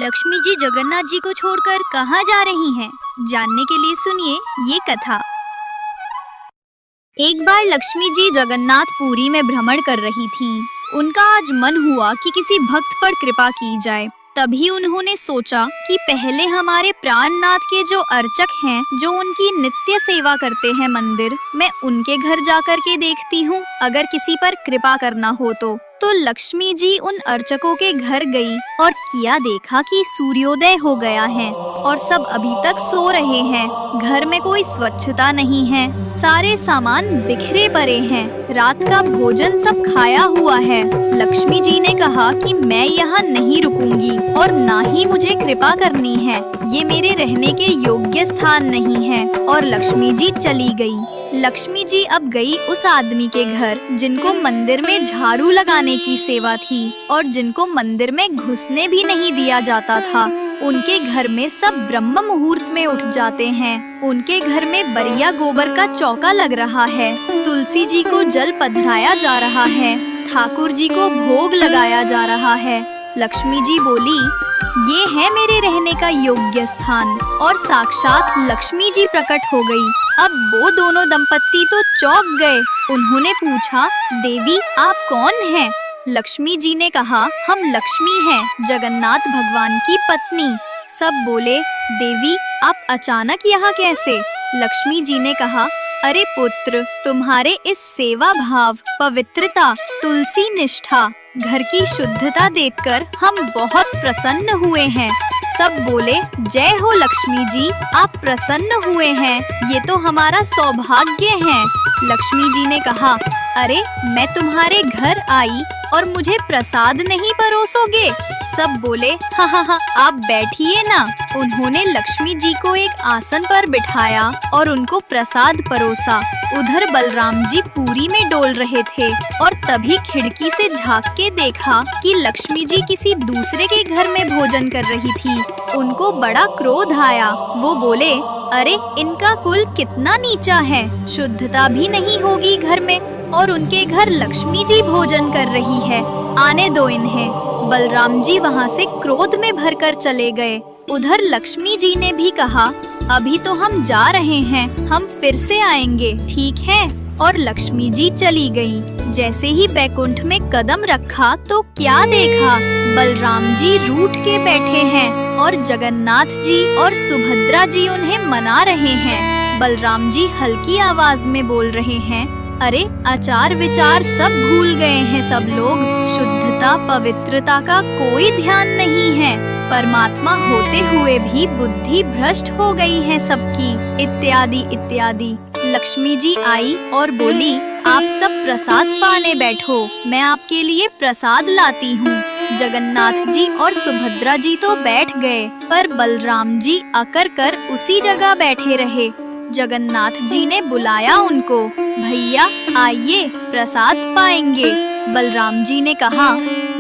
लक्ष्मी जी जगन्नाथ जी को छोड़कर कहाँ जा रही हैं? जानने के लिए सुनिए ये कथा। एक बार लक्ष्मी जी जगन्नाथपुरी में भ्रमण कर रही थी। उनका आज मन हुआ कि किसी भक्त पर कृपा की जाए। तभी उन्होंने सोचा कि पहले हमारे प्राणनाथ के जो अर्चक हैं, जो उनकी नित्य सेवा करते हैं मंदिर, मैं उनके घर जाकर के देखती हूँ, अगर किसी पर कृपा करना हो तो लक्ष्मी जी उन अर्चकों के घर गई और किया देखा कि सूर्योदय हो गया है और सब अभी तक सो रहे हैं। घर में कोई स्वच्छता नहीं है, सारे सामान बिखरे पड़े हैं, रात का भोजन सब खाया हुआ है। लक्ष्मी जी ने कहा कि मैं यहाँ नहीं रुकूंगी और ना ही मुझे कृपा करनी है, ये मेरे रहने के योग्य स्थान नहीं है, और लक्ष्मी जी चली गई। लक्ष्मी जी अब गई उस आदमी के घर जिनको मंदिर में झाड़ू लगाने की सेवा थी और जिनको मंदिर में घुसने भी नहीं दिया जाता था। उनके घर में सब ब्रह्म मुहूर्त में उठ जाते हैं। उनके घर में बरिया गोबर का चौका लग रहा है, तुलसी जी को जल पधराया जा रहा है, ठाकुर जी को भोग लगाया जा रहा है। लक्ष्मी जी बोली, ये है मेरे रहने का योग्य स्थान, और साक्षात लक्ष्मी जी प्रकट हो गई। अब वो दोनों दंपत्ति तो चौंक गए। उन्होंने पूछा, देवी आप कौन हैं? लक्ष्मी जी ने कहा, हम लक्ष्मी हैं, जगन्नाथ भगवान की पत्नी। सब बोले, देवी आप अचानक यहाँ कैसे? लक्ष्मी जी ने कहा, अरे पुत्र, तुम्हारे इस सेवा भाव, पवित्रता, तुलसी निष्ठा, घर की शुद्धता देखकर हम बहुत प्रसन्न हुए हैं। सब बोले, जय हो लक्ष्मी जी, आप प्रसन्न हुए हैं, ये तो हमारा सौभाग्य है। लक्ष्मी जी ने कहा, अरे मैं तुम्हारे घर आई और मुझे प्रसाद नहीं परोसोगे? सब बोले, हाँ हाँ हाँ, आप बैठिए ना। उन्होंने लक्ष्मी जी को एक आसन पर बिठाया और उनको प्रसाद परोसा। उधर बलराम जी पूरी में डोल रहे थे और तभी खिड़की से झांक के देखा कि लक्ष्मी जी किसी दूसरे के घर में भोजन कर रही थी। उनको बड़ा क्रोध आया। वो बोले, अरे इनका कुल कितना नीचा है, शुद्धता भी नहीं होगी घर में, और उनके घर लक्ष्मी जी भोजन कर रही है, आने दो इन्हें। बलराम जी वहाँ से क्रोध में भरकर चले गए। उधर लक्ष्मी जी ने भी कहा, अभी तो हम जा रहे हैं, हम फिर से आएंगे, ठीक है? और लक्ष्मी जी चली गयी। जैसे ही बैकुंठ में कदम रखा तो क्या देखा, बलराम जी रूठ के बैठे हैं और जगन्नाथ जी और सुभद्रा जी उन्हें मना रहे हैं। बलराम जी हल्की आवाज में बोल रहे हैं, अरे आचार विचार सब भूल गए हैं सब लोग, शुद्धता पवित्रता का कोई ध्यान नहीं है, परमात्मा होते हुए भी बुद्धि भ्रष्ट हो गई है सबकी, इत्यादि इत्यादि। लक्ष्मी जी आई और बोली, आप सब प्रसाद पाने बैठो, मैं आपके लिए प्रसाद लाती हूँ। जगन्नाथ जी और सुभद्रा जी तो बैठ गए, पर बलराम जी अकर कर उसी जगह बैठे रहे। जगन्नाथ जी ने बुलाया उनको, भैया आइए प्रसाद पाएंगे। बलराम जी ने कहा,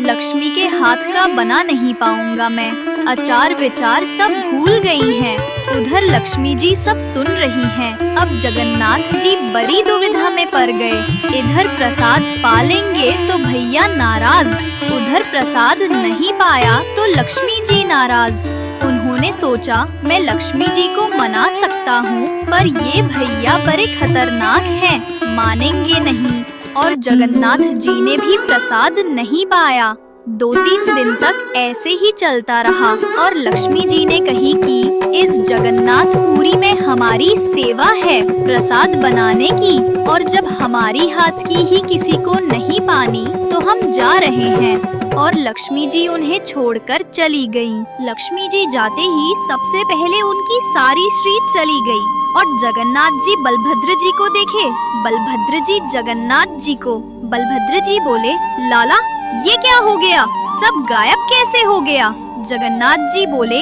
लक्ष्मी के हाथ का बना नहीं पाऊंगा मैं, आचार विचार सब भूल गई हैं। उधर लक्ष्मी जी सब सुन रही हैं। अब जगन्नाथ जी बड़ी दुविधा में पड़ गए, इधर प्रसाद पा लेंगे तो भैया नाराज, उधर प्रसाद नहीं पाया तो लक्ष्मी जी नाराज। उन्होंने सोचा, मैं लक्ष्मी जी को मना सकता हूँ, पर ये भैया बड़े खतरनाक हैं, मानेंगे नहीं। और जगन्नाथ जी ने भी प्रसाद नहीं पाया। 2-3 दिन तक ऐसे ही चलता रहा और लक्ष्मी जी ने कही कि इस जगन्नाथपुरी में हमारी सेवा है प्रसाद बनाने की, और जब हमारी हाथ की ही किसी को नहीं पानी तो हम जा रहे हैं। और लक्ष्मी जी उन्हें छोड़कर चली गईं। लक्ष्मी जी जाते ही सबसे पहले उनकी सारी श्री चली गई और जगन्नाथ जी बलभद्र जी को देखे, बलभद्र जी जगन्नाथ जी को। बलभद्र जी बोले, लाला ये क्या हो गया, सब गायब कैसे हो गया? जगन्नाथ जी बोले,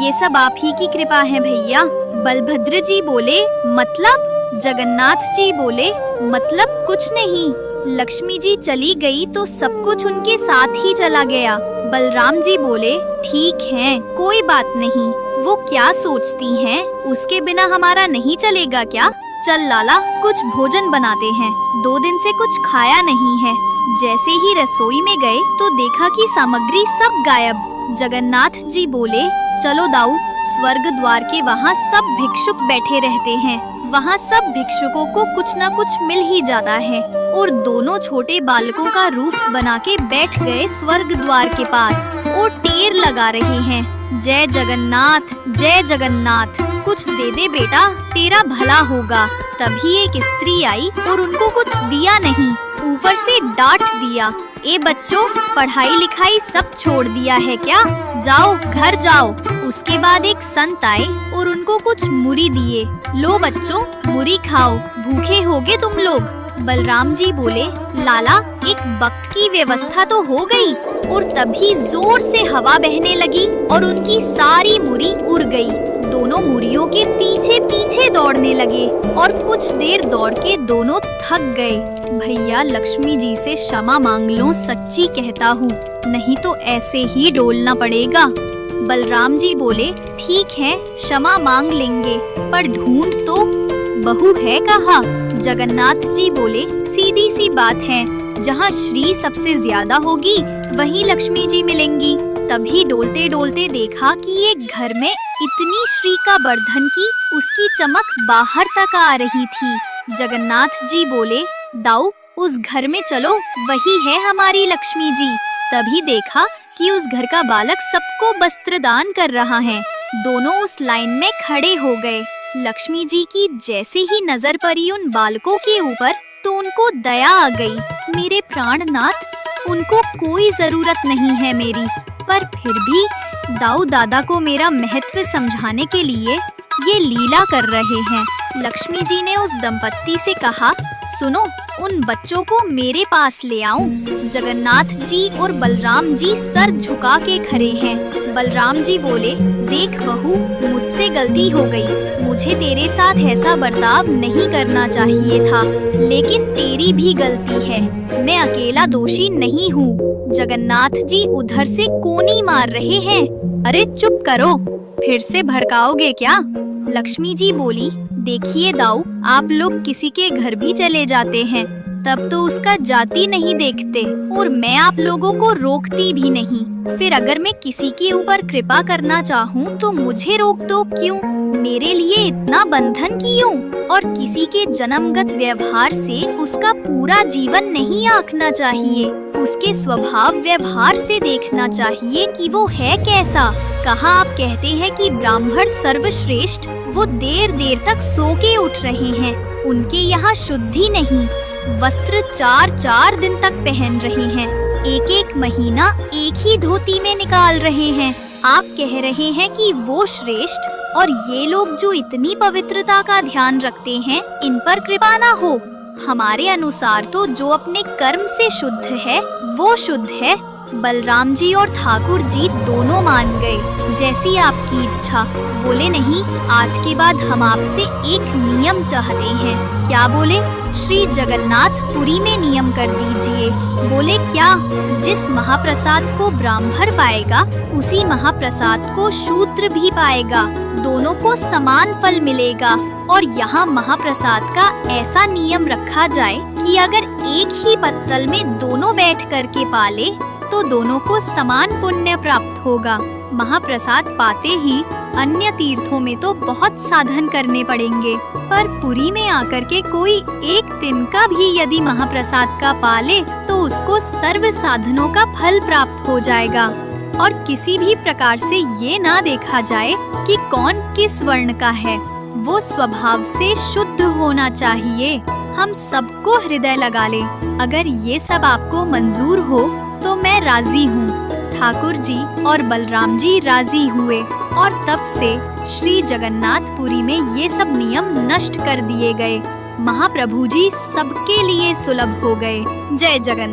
ये सब आप ही की कृपा है भैया। बलभद्र जी बोले, मतलब? जगन्नाथ जी बोले, मतलब कुछ नहीं, लक्ष्मी जी चली गई तो सब कुछ उनके साथ ही चला गया। बलराम जी बोले, ठीक है, कोई बात नहीं, वो क्या सोचती हैं, उसके बिना हमारा नहीं चलेगा क्या? चल लाला कुछ भोजन बनाते हैं, 2 दिन से कुछ खाया नहीं है। जैसे ही रसोई में गए तो देखा कि सामग्री सब गायब। जगन्नाथ जी बोले, चलो दाऊ, स्वर्ग द्वार के वहाँ सब भिक्षुक बैठे रहते हैं, वहाँ सब भिक्षुकों को कुछ न कुछ मिल ही जाता है। और दोनों छोटे बालकों का रूप बना के बैठ गए स्वर्ग द्वार के पास और टेर लगा रहे हैं, जय जगन्नाथ, जय जगन्नाथ, कुछ दे दे बेटा, तेरा भला होगा। तभी एक स्त्री आई और उनको कुछ दिया नहीं, ऊपर से डांट दिया, ए बच्चों, पढ़ाई लिखाई सब छोड़ दिया है क्या? जाओ घर जाओ। उसके बाद एक संत आए और उनको कुछ मुरी दिए, लो बच्चों मुरी खाओ, भूखे होगे तुम लोग। बलराम जी बोले, लाला एक वक्त की व्यवस्था तो हो गई। और तभी जोर से हवा बहने लगी और उनकी सारी मुरी उड़ गई। दोनों मुरियों के पीछे पीछे दौड़ने लगे और कुछ देर दौड़ के दोनों थक गए। भैया लक्ष्मी जी से क्षमा मांग लो, सच्ची कहता हूँ, नहीं तो ऐसे ही डोलना पड़ेगा। बलराम जी बोले, ठीक है क्षमा मांग लेंगे, पर ढूंढ तो बहू है कहाँ? जगन्नाथ जी बोले, सीधी सी बात है, जहाँ श्री सबसे ज्यादा होगी वहीं लक्ष्मी जी मिलेंगी। तभी डोलते डोलते देखा कि एक घर में इतनी श्री का वर्धन की उसकी चमक बाहर तक आ रही थी। जगन्नाथ जी बोले, दाऊ उस घर में चलो, वही है हमारी लक्ष्मी जी। तभी देखा कि उस घर का बालक सबको वस्त्र दान कर रहा है। दोनों उस लाइन में खड़े हो गए। लक्ष्मी जी की जैसे ही नजर पड़ी उन बालकों के ऊपर तो उनको दया आ गई। मेरे प्राणनाथ, उनको कोई जरूरत नहीं है मेरी, पर फिर भी दाऊ दादा को मेरा महत्व समझाने के लिए ये लीला कर रहे हैं। लक्ष्मी जी ने उस दंपत्ति से कहा, सुनो, उन बच्चों को मेरे पास ले आओ। जगन्नाथ जी और बलराम जी सर झुका के खड़े हैं। बलराम जी बोले, देख बहू, मुझसे गलती हो गई, मुझे तेरे साथ ऐसा बर्ताव नहीं करना चाहिए था, लेकिन तेरी भी गलती है, मैं अकेला दोषी नहीं हूँ। जगन्नाथ जी उधर से कोनी मार रहे हैं। अरे चुप करो, फिर से भड़काओगे क्या? लक्ष्मी जी बोली, देखिए दाऊ, आप लोग किसी के घर भी चले जाते हैं तब तो उसका जाति नहीं देखते, और मैं आप लोगों को रोकती भी नहीं। फिर अगर मैं किसी के ऊपर कृपा करना चाहूँ तो मुझे रोक दो क्यों? मेरे लिए इतना बंधन क्यों? और किसी के जन्मगत व्यवहार से उसका पूरा जीवन नहीं आंकना चाहिए, उसके स्वभाव व्यवहार से देखना चाहिए कि वो है कैसा। कहाँ आप कहते हैं कि ब्राह्मण सर्वश्रेष्ठ, वो देर देर तक सो के उठ रहे हैं, उनके यहाँ शुद्धि नहीं, वस्त्र 4-4 दिन तक पहन रहे हैं, एक एक महीना एक ही धोती में निकाल रहे हैं। आप कह रहे हैं कि वो श्रेष्ठ, और ये लोग जो इतनी पवित्रता का ध्यान रखते हैं, इन पर कृपा ना हो। हमारे अनुसार तो जो अपने कर्म से शुद्ध है वो शुद्ध है। बलराम जी और ठाकुर जी दोनों मान गए, जैसी आपकी इच्छा। बोले, नहीं, आज के बाद हम आपसे एक नियम चाहते हैं। क्या बोले? श्री जगन्नाथपुरी में नियम कर दीजिए। बोले, क्या? जिस महाप्रसाद को ब्राह्मण पाएगा उसी महाप्रसाद को शूद्र भी पाएगा, दोनों को समान फल मिलेगा। और यहाँ महाप्रसाद का ऐसा नियम रखा जाए कि अगर एक ही पत्तल में दोनों बैठ करके पाले तो दोनों को समान पुण्य प्राप्त होगा। महाप्रसाद पाते ही अन्य तीर्थों में तो बहुत साधन करने पड़ेंगे, पर पुरी में आकर के कोई एक दिन का भी यदि महाप्रसाद का पाले तो उसको सर्व साधनों का फल प्राप्त हो जाएगा। और किसी भी प्रकार से ये ना देखा जाए कि कौन किस वर्ण का है, वो स्वभाव से शुद्ध होना चाहिए। हम सबको हृदय लगा ले। अगर ये सब आपको मंजूर हो तो मैं राजी हूँ। ठाकुर जी और बलराम जी राजी हुए और तब से श्री जगन्नाथपुरी में ये सब नियम नष्ट कर दिए गए। महाप्रभु जी सबके लिए सुलभ हो गए। जय जगन्नाथ।